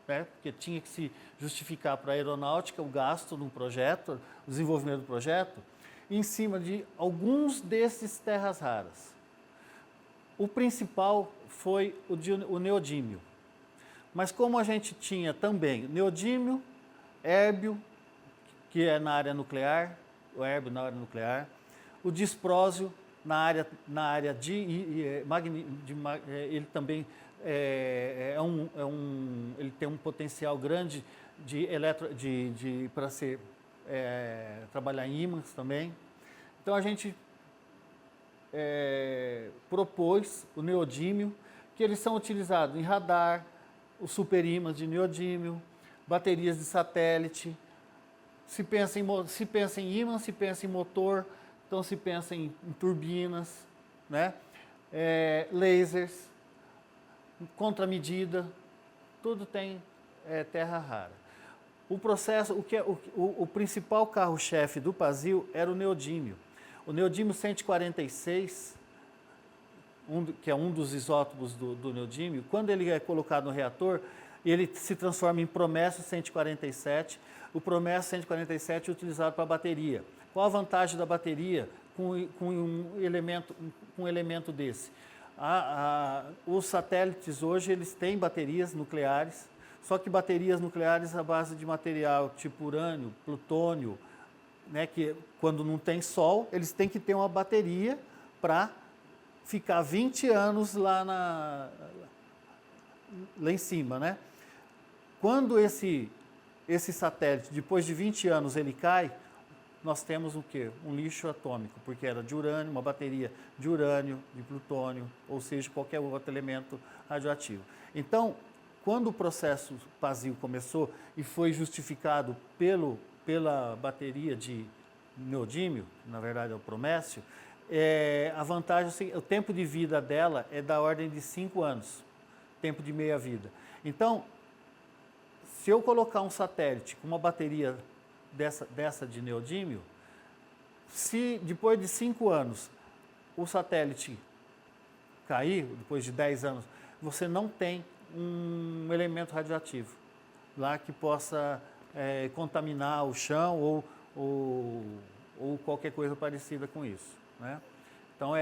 né, porque tinha que se justificar para a aeronáutica o gasto no projeto, o desenvolvimento do projeto, em cima de alguns desses terras raras. O principal foi o neodímio. Mas como a gente tinha também neodímio, érbio, que é na área nuclear, o érbio na área nuclear, o disprósio na área de ele também ele tem um potencial grande para trabalhar em ímãs também. Então a gente propôs o neodímio, que eles são utilizados em radar, os superímãs de neodímio, baterias de satélite. Se pensa em ímã, se pensa em motor, então se pensa em turbinas, né? Lasers, contramedida, tudo tem terra rara. O processo, o principal carro-chefe do Pazil era o neodímio. O neodímio 146, que é um dos isótopos do neodímio, quando ele é colocado no reator, ele se transforma em promessio 147. O promessio 147 é utilizado para bateria. Qual a vantagem da bateria com um elemento desse? Os satélites hoje eles têm baterias nucleares, só que baterias nucleares à base de material tipo urânio, plutônio, né, que quando não tem sol, eles têm que ter uma bateria para ficar 20 anos lá em cima, né? Quando esse satélite, depois de 20 anos, ele cai, nós temos o quê? Um lixo atômico, porque era de urânio, uma bateria de urânio, de plutônio, ou seja, qualquer outro elemento radioativo. Então, quando o processo Pazil começou e foi justificado pela bateria de neodímio, na verdade é o promessio, a vantagem, o tempo de vida dela é da ordem de 5 anos, tempo de meia-vida. Então, se eu colocar um satélite com uma bateria dessa de neodímio, se depois de 5 anos o satélite cair, depois de 10 anos, você não tem um elemento radioativo lá que possa contaminar o chão ou qualquer coisa parecida com isso, né? Então,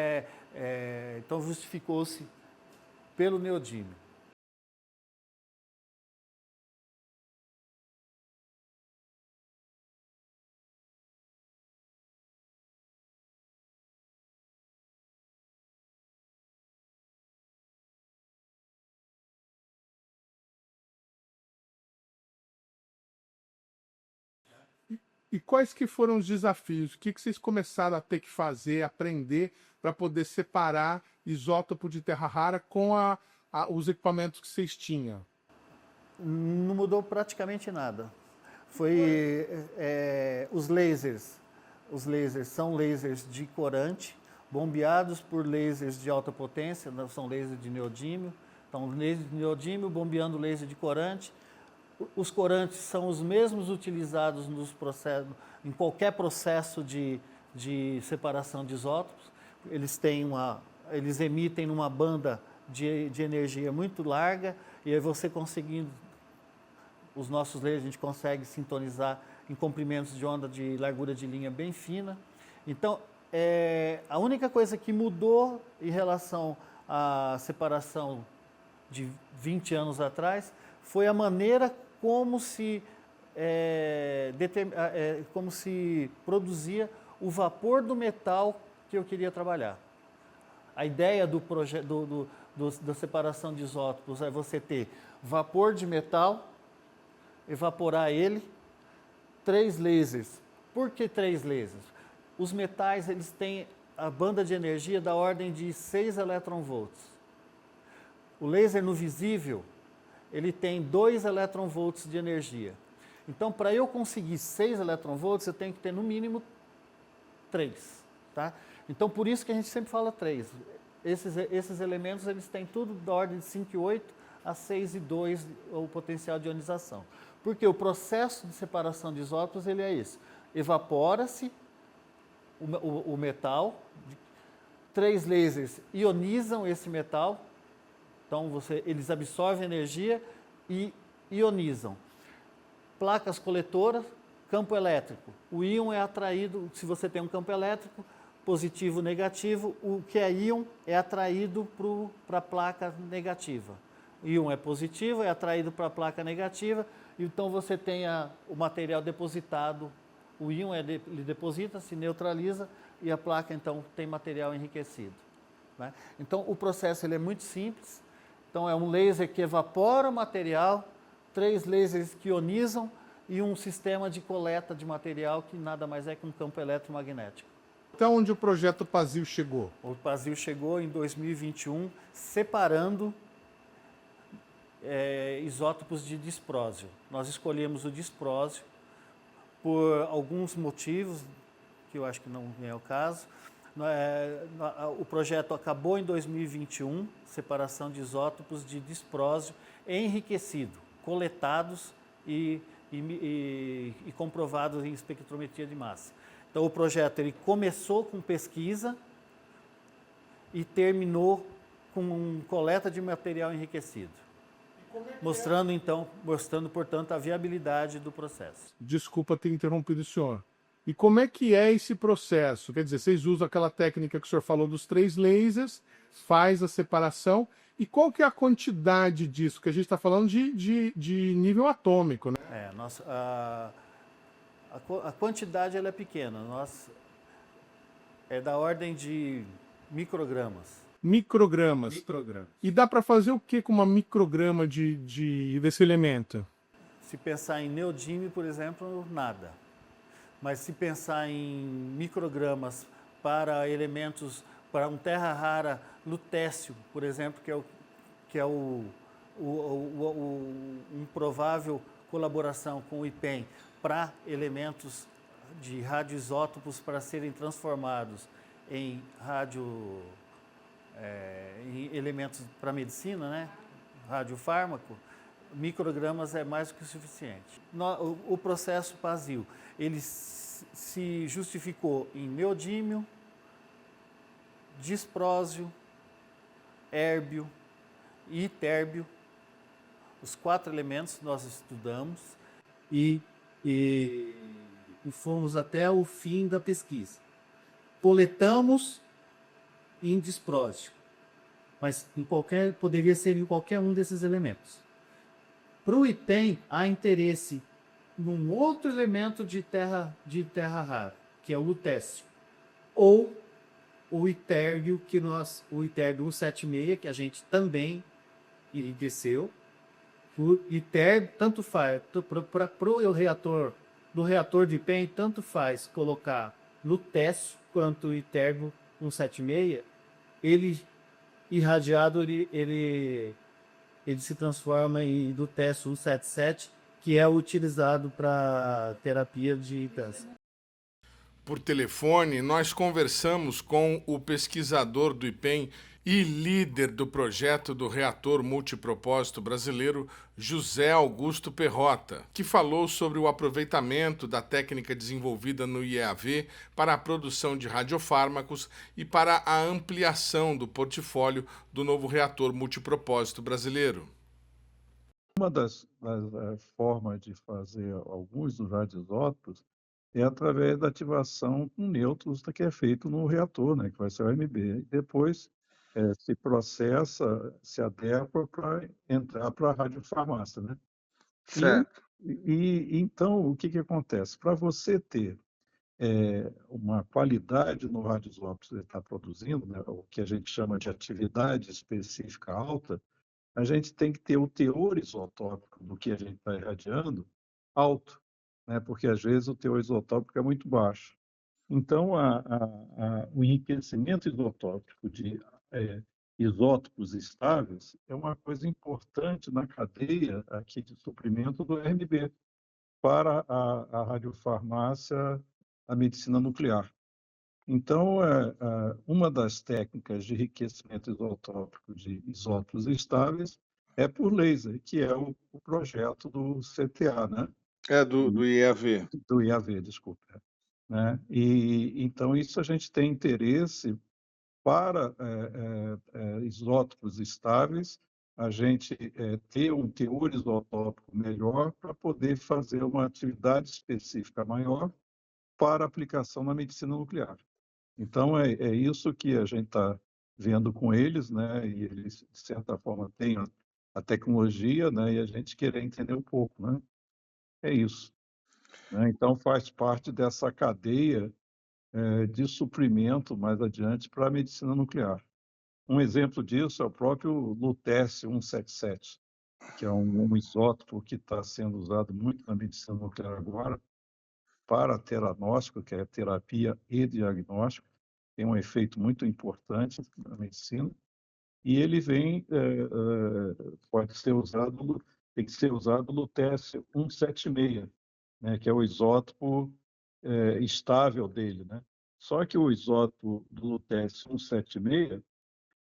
então justificou-se pelo neodímio. E quais que foram os desafios? O que vocês começaram a ter que fazer, aprender, para poder separar isótopo de terra rara com os equipamentos que vocês tinham? Não mudou praticamente nada. Foi os lasers. Os lasers são lasers de corante, bombeados por lasers de alta potência, são lasers de neodímio. Então, laser de neodímio bombeando laser de corante. Os corantes são os mesmos utilizados em qualquer processo de separação de isótopos. Eles emitem numa banda de energia muito larga, e aí você conseguindo, os nossos lasers a gente consegue sintonizar em comprimentos de onda de largura de linha bem fina. Então, a única coisa que mudou em relação à separação de 20 anos atrás foi a maneira como se produzia o vapor do metal que eu queria trabalhar. A ideia do projeto da separação de isótopos é você ter vapor de metal, evaporar ele, 3 lasers. Por que 3 lasers? Os metais eles têm a banda de energia da ordem de 6 eletronvolts. O laser no visível ele tem 2 eletronvolts de energia. Então, para eu conseguir 6 eletronvolts, eu tenho que ter no mínimo 3. Tá? Então, por isso que a gente sempre fala 3. Esses elementos eles têm tudo da ordem de 5,8 a 6,2 o potencial de ionização. Porque o processo de separação de isótopos ele é isso. Evapora-se o metal, 3 lasers ionizam esse metal. Então, eles absorvem energia e ionizam. Placas coletoras, campo elétrico. O íon é atraído, se você tem um campo elétrico, positivo, negativo, o que é íon é atraído para a placa negativa. O íon é positivo, é atraído para a placa negativa, então você tem o material depositado, o íon ele deposita, se neutraliza e a placa então tem material enriquecido. Né? Então o processo ele é muito simples, então é um laser que evapora o material, 3 lasers que ionizam e um sistema de coleta de material que nada mais é que um campo eletromagnético. Até onde o projeto PASIL chegou? O PASIL chegou em 2021 separando isótopos de disprósio. Nós escolhemos o disprósio por alguns motivos, que eu acho que não é o caso. O projeto acabou em 2021, separação de isótopos de disprósio enriquecido, coletados e comprovados em espectrometria de massa. Então o projeto ele começou com pesquisa e terminou com coleta de material enriquecido. Mostrando, portanto, a viabilidade do processo. Desculpa ter interrompido o senhor. E como é que é esse processo? Quer dizer, vocês usam aquela técnica que o senhor falou dos 3 lasers, faz a separação, e qual que é a quantidade disso? Que a gente está falando de nível atômico, né? A quantidade ela é pequena, é da ordem de microgramas. Microgramas. E dá para fazer o que com uma micrograma desse elemento? Se pensar em neodímio, por exemplo, nada. Mas se pensar em microgramas para elementos, para um terra rara lutécio, por exemplo, que é um provável colaboração com o IPEM para elementos de radioisótopos para serem transformados em em elementos para medicina, né? Radiofármaco, microgramas é mais do que o suficiente. O processo PASIL, ele se justificou em neodímio, disprósio, érbio e térbio. Os 4 elementos nós estudamos. E fomos até o fim da pesquisa. Coletamos em disprósio, mas poderia ser em qualquer um desses elementos. Para o IPEM, há interesse num outro elemento de terra rara, que é o lutécio, ou o itérbio, o itérbio 176, que a gente também enriqueceu. O itérbio, tanto faz, para o reator, no reator de IPEM, tanto faz colocar lutécio quanto o itérbio 176, ele irradiado, ele se transforma em lutécio 177, que é utilizado para terapia de câncer. Por telefone, nós conversamos com o pesquisador do IPEM e líder do projeto do reator multipropósito brasileiro, José Augusto Perrota, que falou sobre o aproveitamento da técnica desenvolvida no IEAV para a produção de radiofármacos e para a ampliação do portfólio do novo reator multipropósito brasileiro. Uma das formas de fazer alguns dos radioisótopos é através da ativação com nêutrons que é feito no reator, né, que vai ser o AMB. E depois se processa, se adequa para entrar para a radiofarmácia, né? Certo. E então, o que acontece? Para você ter uma qualidade no radioisótopo que você está produzindo, né, o que a gente chama de atividade específica alta, a gente tem que ter o teor isotópico do que a gente está irradiando alto, né, porque às vezes o teor isotópico é muito baixo. Então, o enriquecimento isotópico de isótopos estáveis é uma coisa importante na cadeia aqui de suprimento do RMB para a radiofarmácia, a medicina nuclear. Então, uma das técnicas de enriquecimento isotópico de isótopos estáveis é por laser, que é o projeto do CTA, né? Do IEAV. Do IAV, desculpa. Né? E então isso a gente tem interesse para isótopos estáveis a gente ter um teor isotópico melhor para poder fazer uma atividade específica maior para aplicação na medicina nuclear. Então, é isso que a gente está vendo com eles, né? E eles, de certa forma, têm a tecnologia, né? E a gente querer entender um pouco, né? É isso, né? Então, faz parte dessa cadeia de suprimento mais adiante para a medicina nuclear. Um exemplo disso é o próprio lutécio-177, que é um isótopo que está sendo usado muito na medicina nuclear agora para teranóstico, que é terapia e diagnóstico, tem um efeito muito importante na medicina, e ele pode ser usado, tem que ser usado o lutécio-176, né, que é o isótopo estável dele, né? Só que o isótopo do lutécio-176,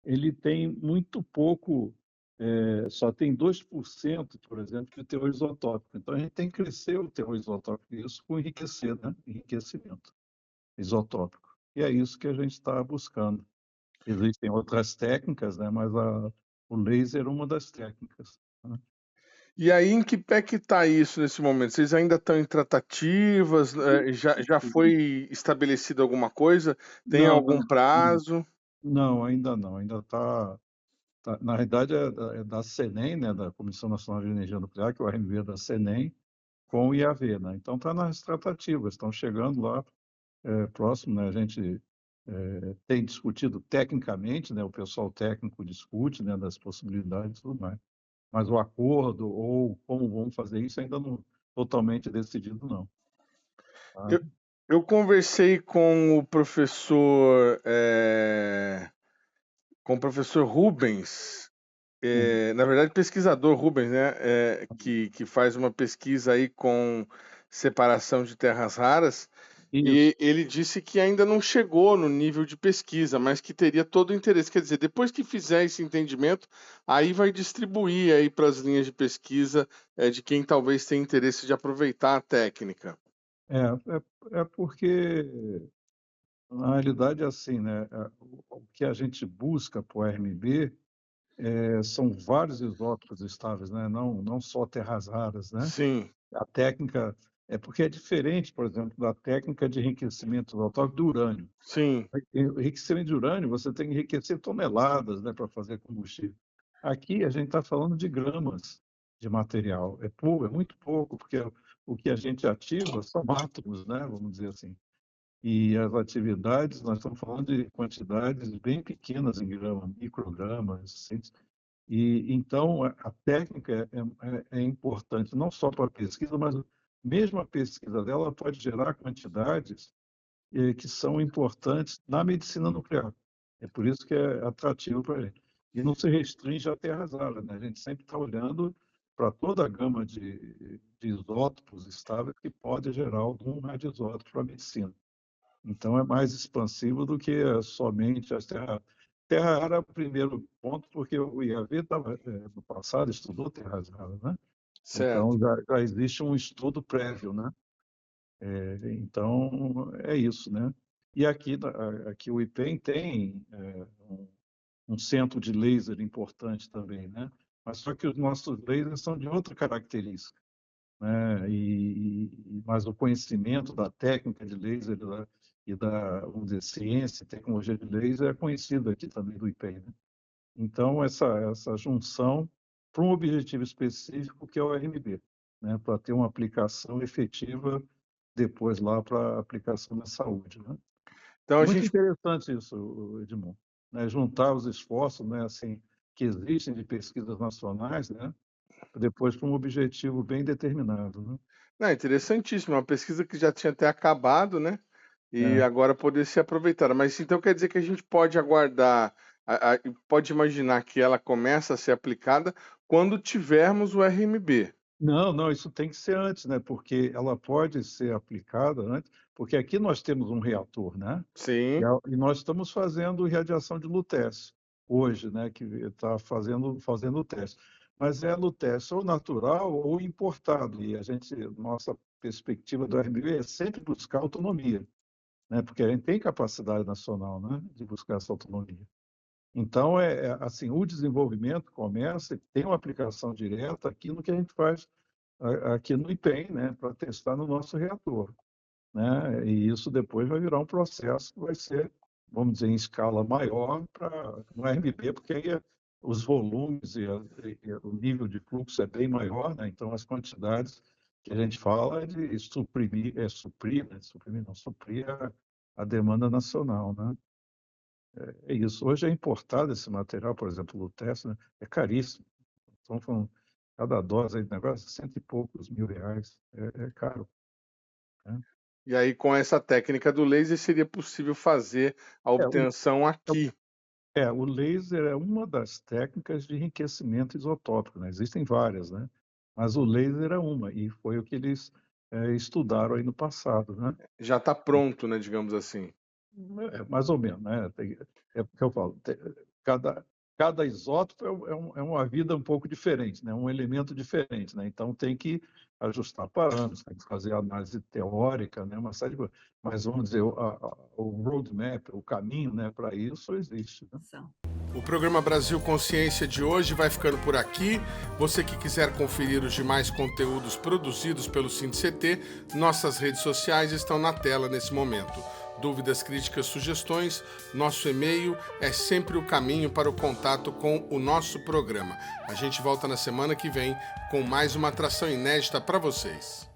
ele tem muito pouco, só tem 2%, por exemplo, de teor isotópico. Então, a gente tem que crescer o teor isotópico, isso com enriquecer, né? Enriquecimento isotópico. E é isso que a gente está buscando. Existem outras técnicas, né? Mas o laser é uma das técnicas, né? E aí, em que pé que está isso nesse momento? Vocês ainda estão em tratativas? Já foi estabelecido alguma coisa? Tem Não, algum prazo? não, ainda não. Ainda está. Na realidade, é da CENEM, né? Da Comissão Nacional de Energia Nuclear, que é o RMB da CENEM, com o IAV, né? Então, está nas tratativas, estão chegando lá próximo, né? A gente tem discutido tecnicamente, né? O pessoal técnico discute, né? Das possibilidades e tudo mais. Mas o acordo ou como vamos fazer isso ainda não totalmente decidido, não. Tá? Eu, eu conversei com o professor Rubens, Sim. na verdade, pesquisador Rubens, né? Que faz uma pesquisa aí com separação de terras raras. Isso. E ele disse que ainda não chegou no nível de pesquisa, mas que teria todo o interesse. Quer dizer, depois que fizer esse entendimento, aí vai distribuir aí para as linhas de pesquisa de quem talvez tenha interesse de aproveitar a técnica. É porque, na realidade, é assim, né? O que a gente busca para o RMB são vários isótopos estáveis, né? Não só terras raras, né? Sim, A técnica é porque é diferente, por exemplo, da técnica de enriquecimento isotópico do urânio. sim, Enriquecimento de urânio, você tem que enriquecer toneladas, né, para fazer combustível. Aqui a gente está falando de gramas de material. É pouco, é muito pouco, porque o que a gente ativa são átomos, né, vamos dizer assim. E as atividades, nós estamos falando de quantidades bem pequenas em grama, microgramas, assim. E então a técnica é importante não só para a pesquisa, mas mesmo a pesquisa dela pode gerar quantidades que são importantes na medicina nuclear. É por isso que é atrativo para a gente. E não se restringe a terras raras, né? A gente sempre está olhando para toda a gama de isótopos estáveis que pode gerar algum radioisótopo para a medicina. Então, é mais expansivo do que somente as terras. Terra rara é o primeiro ponto, porque o IAV estava, no passado, estudou terras raras, né? certo. Então, já existe um estudo prévio, né? Então, é isso, né? E aqui o IPEM tem um centro de laser importante também, né? Mas só que os nossos lasers são de outra característica, né? Mas o conhecimento da técnica de laser vamos dizer, ciência e tecnologia de laser é conhecido aqui também do IPEM, né? Então, essa junção para um objetivo específico que é o RMB, né? Para ter uma aplicação efetiva depois lá para aplicação na saúde, né? Então a Muito gente interessante isso, Edmond, né? Juntar os esforços, né, assim, que existem de pesquisas nacionais, né, depois para um objetivo bem determinado, né? Não, é interessantíssimo, uma pesquisa que já tinha até acabado, né? E É. agora poder ser aproveitada. Mas então quer dizer que a gente pode aguardar, pode imaginar que ela começa a ser aplicada quando tivermos o RMB. Não, isso tem que ser antes, né? Porque ela pode ser aplicada antes, porque aqui nós temos um reator, né? Sim, E nós estamos fazendo radiação de lutécio hoje, né? Que está fazendo o teste. Mas é lutécio ou natural ou importado. E nossa perspectiva do RBB é sempre buscar autonomia, né? Porque a gente tem capacidade nacional, né? De buscar essa autonomia. Então, assim, o desenvolvimento começa e tem uma aplicação direta aqui no que a gente faz aqui no IPEM, né, para testar no nosso reator, né? E isso depois vai virar um processo que vai ser, vamos dizer, em escala maior para no RMB, porque aí os volumes e o nível de fluxo é bem maior, né? Então as quantidades que a gente fala é de suprir a demanda nacional, né? É isso. Hoje é importado esse material, por exemplo, o Tesla, né? É caríssimo. Então, cada dose aí de negócio, cento e poucos mil reais. É caro, né? E aí, com essa técnica do laser, seria possível fazer a obtenção aqui. O laser é uma das técnicas de enriquecimento isotópico, né? Existem várias, né? Mas o laser é uma, e foi o que eles estudaram aí no passado, né? Já está pronto, né, digamos assim. Mais ou menos, né? É porque eu falo, cada isótopo é uma vida um pouco diferente, né? Um elemento diferente, né? Então tem que ajustar parâmetros, tem que fazer análise teórica, né? Uma série de coisas. Mas vamos dizer, o roadmap, o caminho, né, para isso existe, né? O programa Brasil Consciência de hoje vai ficando por aqui. Você que quiser conferir os demais conteúdos produzidos pelo SINDCT, nossas redes sociais estão na tela nesse momento. Dúvidas, críticas, sugestões, nosso e-mail é sempre o caminho para o contato com o nosso programa. A gente volta na semana que vem com mais uma atração inédita para vocês.